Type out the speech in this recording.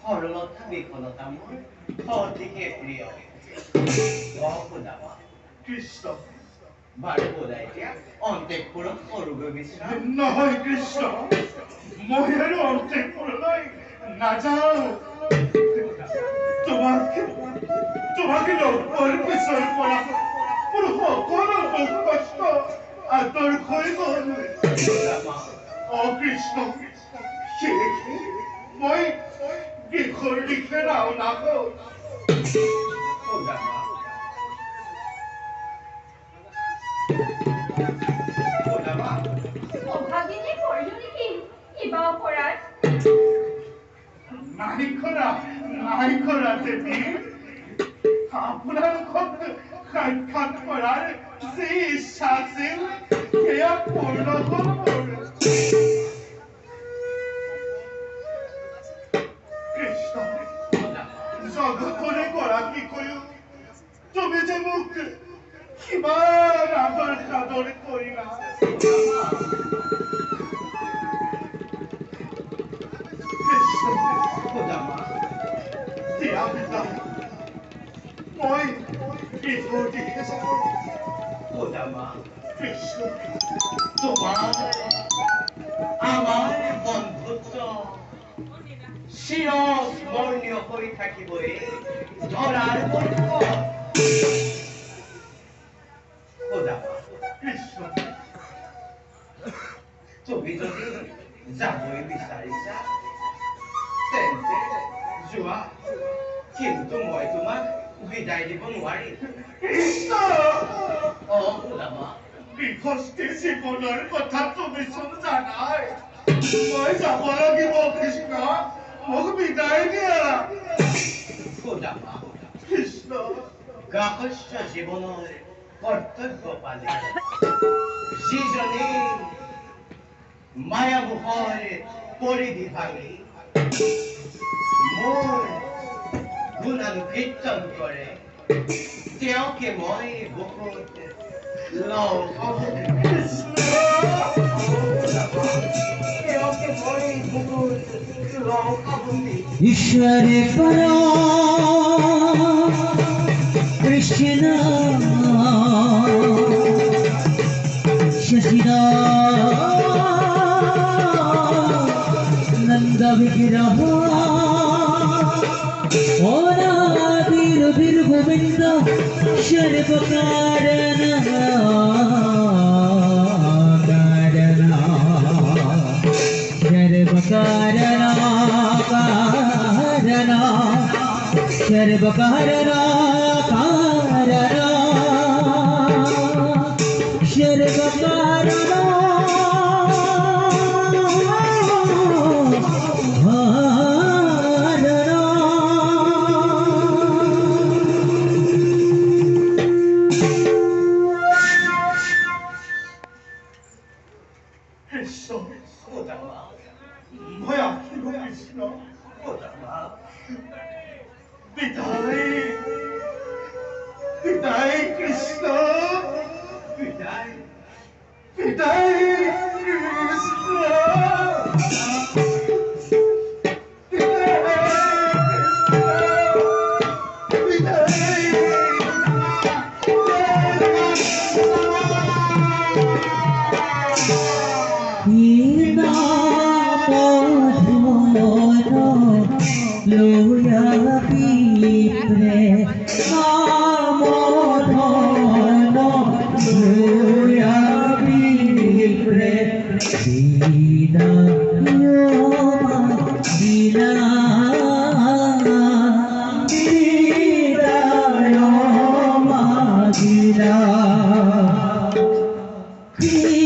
সৰলতা বিফলতা মোৰ অতিকে প্ৰিয় খোদামা কৃষ্ণ বাৰু বোধা এতিয়া অন্তঃপুৰত সৰুগৈ বিশ্ৰাম নহয় কৃষ্ণ মই আৰু অন্তঃপুৰলৈ নাযাওঁ তোমাকে লগ পোৱাৰ পিছৰ পৰা মোৰ সকলো দুখ কষ্ট আঁতৰ হৈ গ'ল কৃষ্ণ সেয়েহে মই দেশৰ দিশে ৰাওনা হ'ল অভাগিনী কৰিলো নেকি কিবা অপৰাধ নাই কৰা দেৱী আপোনালোকক সাক্ষাৎ কৰাৰ যি ইচ্ছা আছিল সেয়া পূৰ্ণ হ'ল মোৰ কৃষ্ণ জগতৰে গৰাকীকৈও তুমি যে মোক কিমান আদৰ সাদৰ কৰিলা মই কৃষ্ণৰ দিশে যাওঁ কৃষ্ণ তোমাৰ আমাৰ বন্ধুত্ব চিৰস্মৰণীয় হৈ থাকিবই ধৰাৰ কৃষ্ণ তুমি যদি যাবই বিচাৰিছা তেন্তে যোৱা কিন্তু মই তোমাক বিদায় দিব নোৱাৰিম কৃষ্ণ খোদামা গৃহস্থী জীৱনৰ কথা তুমিচোন জানাই মই যাব লাগিব কৃষ্ণ মোক বিদায় দিয়া খোদামা কৃষ্ণ গাহস্থ জীৱনৰ কৰ্তব্য পালে যিজনে মায়ামোহৰ পৰিধি ভাঙি মোৰ গুণানুকীৰ্তন কৰে তেওঁকে মই বহুত তেওঁকে মই বহুত ईश्वर परा कृष्ण शशिना नंद विग्रह वीर गोविंद शर्व कारण शर्व कारणा शर्व कारणा বিদায় কৃষ্ণ বিদায় বিদায় কৃষ্ণ Krishna